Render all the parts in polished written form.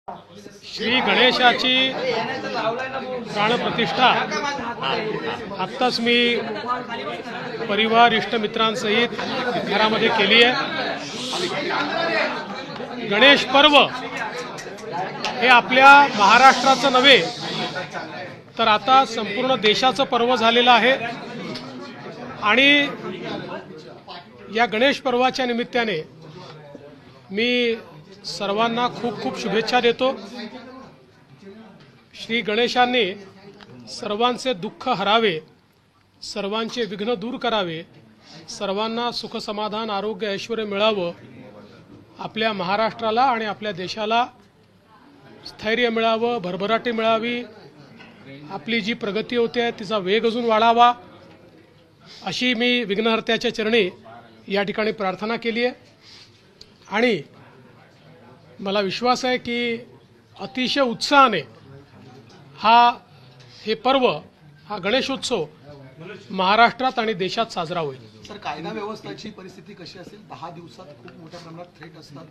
श्री गणेशाची प्राणप्रतिष्ठा आत्ताच मी परिवार इष्टमित्रांसहित घरामध्ये केली आहे। गणेश पर्व हे आपल्या महाराष्ट्राचं नव्हे तर आता संपूर्ण देशाचं पर्व झालेलं आहे आणि या गणेश पर्वाच्या निमित्ताने मी सर्वांना खूप खूप शुभेच्छा देतो। श्री गणेशांनी सर्वांचे दुःख हरावे, सर्वांचे विघ्न दूर करावे, सर्वांना सुख समाधान आरोग्य ऐश्वर्य मिळावं, आपल्या महाराष्ट्राला आणि आपल्या देशाला स्थैर्य मिळावं, भरभराटी मिळावी, आपली जी प्रगती होते आहे तिचा वेग अजून वाढावा, अशी मी विघ्नहर्त्याच्या चरणी या ठिकाणी प्रार्थना केली आहे। आणि मला विश्वास आहे की अतिशय उत्साहाने हे पर्व, हा गणेशोत्सव महाराष्ट्रात आणि देशात साजरा होईल। सर, कायदा व्यवस्थेची परिस्थिती कशी असेल? 10 दिवसात खूप मोठ्या प्रमाणात थ्रेट असतात,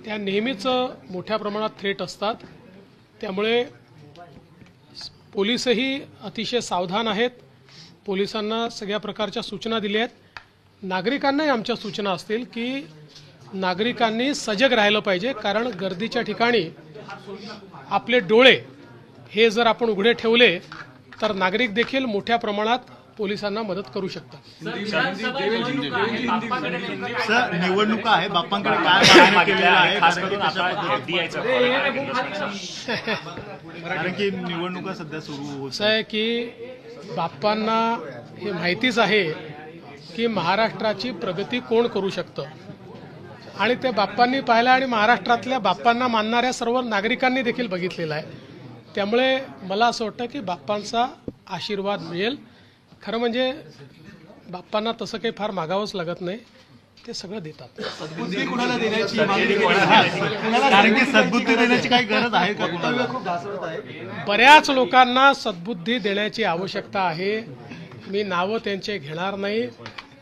त्या नेहमीच मोठ्या प्रमाणात थ्रेट असतात, त्यामुळे पोलीसही अतिशय सावधान आहेत। पोलिसांना सगळ्या प्रकारच्या सूचना दिल्या आहेत। नागरिकांनाही आमच्या सूचना असतील की नागरिकांनी सजग राहिलं पाहिजे, कारण गर्दीच्या ठिकाणी आपले डोळे हे जर आपण उघडे ठेवले तर नागरिक देखील मोठ्या प्रमाणात पोलिसांना मदत करू शकतात। सर, निवडणुका आहे, बाप्पांकडे काय मागितलेलं आहे? कारण की निवडणुका सध्या सुरू होत आहे की बाप्पांना हे माहितीच आहे की महाराष्ट्राची प्रगती कोण करू शकतं आणि ते बाप्पांनी पाहिलं आणि महाराष्ट्रातल्या बाप्पांना मानणाऱ्या सर्व नागरिकांनी देखील बघितलेलं आहे। त्यामुळे मला असं वाटतं की बाप्पांचा आशीर्वाद मिळेल। खरं म्हणजे बाप्पांना तसं काही फार मागावंच लागत नाही, ते सगळं देतात। सद्बुद्धी कुणाला देण्याची कारण की सद्बुद्धी देण्याची काही गरज आहे का? कुणाला खूप ढासळत आहे। बऱ्याच लोकांना सद्बुद्धी देण्याची आवश्यकता आहे, मी नावं त्यांचे घेणार नाही,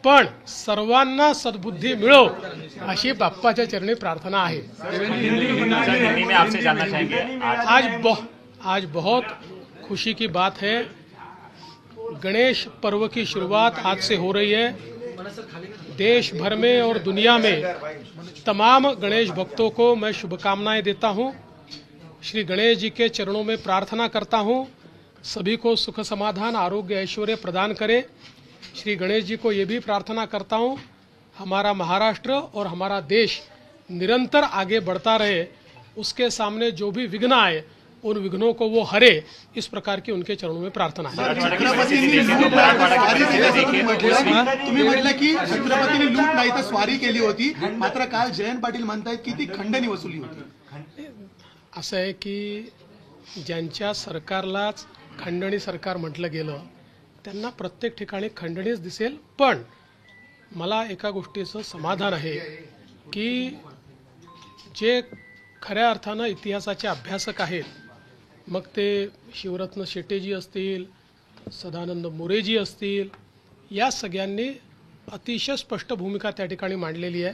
पण सर्वांना सद्बुद्धी मिळो अशी बाप्पाच्या चरणी प्रार्थना आहे। आज बहुत खुशी की बात है, गणेश पर्व की शुरुआत आज से हो रही है। देश भर में और दुनिया में तमाम गणेश भक्तों को मैं शुभकामनाएं देता हूं। श्री गणेश जी के चरणों में प्रार्थना करता हूं, सभी को सुख समाधान आरोग्य ऐश्वर्य प्रदान करे। श्री गणेश जी को ये भी प्रार्थना करता हूं, हमारा महाराष्ट्र और हमारा देश निरंतर आगे बढ़ता रहे, उसके सामने जो भी विघ्न आए उन विघ्नों को वो हरे, इस प्रकार की उनके चरणों में प्रार्थना है। तुम्ही म्हटलं की छत्रपतींनी लूट नाही तर स्वारी केली होती, मात्र काल जयंत पाटील म्हणतायत की ती खंडणी वसुली होती। असं आहे की ज्यांच्या सरकारलाच खंडणी सरकार म्हटलं गेलं त्यांना प्रत्येक ठिकाणी खंडणीच दिसेल। पण मला एका गोष्टीचं समाधान आहे की जे खऱ्या अर्थानं इतिहासाचे अभ्यासक आहेत, मग ते शिवरत्न शेट्टीजी असतील, सदानंद मोरेजी असतील, या सगळ्यांनी अतिशय स्पष्ट भूमिका त्या ठिकाणी मांडलेली आहे।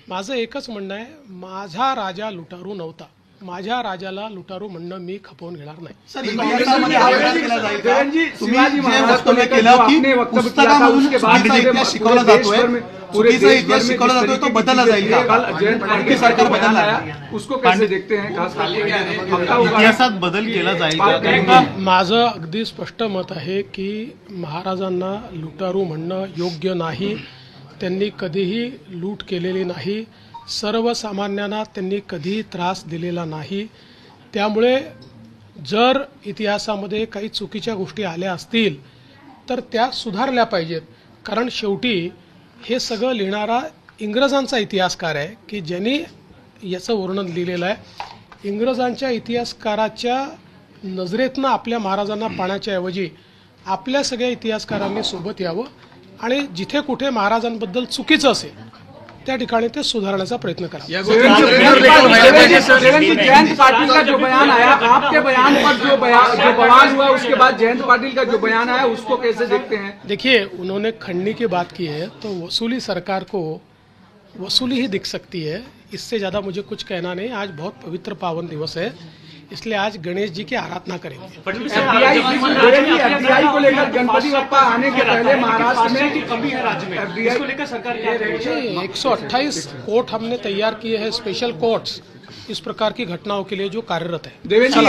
माझं एकच म्हणणं आहे, माझा राजा लुटारू नव्हता, माझ्या राजाला लुटारू म्हणणं मी खपवून घेणार नाही। सर, इतिहासामध्ये आवेदन केला जाईल का? तुम्ही जे वक्तव्य केलं की पुस्तकामधून चुकीचा इतिहास शिकवला जातोय, चुकीचा इतिहास शिकवला जातोय, तो बदलला जाईल का? आणखी सरकार बदलणार उसको कैसे देखते हैं? खास करके इतिहासात बदल केला जाईल का? माझं अगदी स्पष्ट मत आहे की महाराजांना लुटारू म्हणणं योग्य नाही। त्यांनी कधीही लूट केलेली नाही, सर्वसामान्यांना त्यांनी कधीही त्रास दिलेला नाही। त्यामुळे जर इतिहासामध्ये काही चुकीच्या गोष्टी आल्या असतील तर त्या सुधारल्या पाहिजेत, कारण शेवटी हे सगळं लिहिणारा इंग्रजांचा इतिहासकार आहे की ज्यांनी याचं वर्णन लिहिलेलं आहे। इंग्रजांच्या इतिहासकाराच्या नजरेतनं आपल्या महाराजांना पाहण्याच्या ऐवजी आपल्या सगळ्या इतिहासकारांनी सोबत यावं आणि जिथे कुठे महाराजांबद्दल चुकीचं असेल त्या ठिकाणी ते सुधारण्याचा प्रयत्न करा। जयंत पाटिल का जो बयान आया, आपके बयान पर जो बवाल हुआ, उसके बाद जयंत पाटिल का जो बयान आया उसको कैसे देखते हैं? देखिए, उन्होंने खंडनी की बात की है तो वसूली सरकार को वसूली ही दिख सकती है, इससे ज़्यादा मुझे कुछ कहना नहीं। आज बहुत पवित्र पावन दिवस है, इसलिए आज गणेश जी की आराधना करेंगे। एफडीआई को लेकर गणपति बप्पा आने के पहले महाराष्ट्र में की कमी है राज्य में, इसको लेकर सरकार क्या करेगी? 128 कोर्ट हमने तैयार किए हैं, स्पेशल कोर्ट्स, इस प्रकार की घटनाओं के लिए जो कार्यरत है। देवेंद्र जी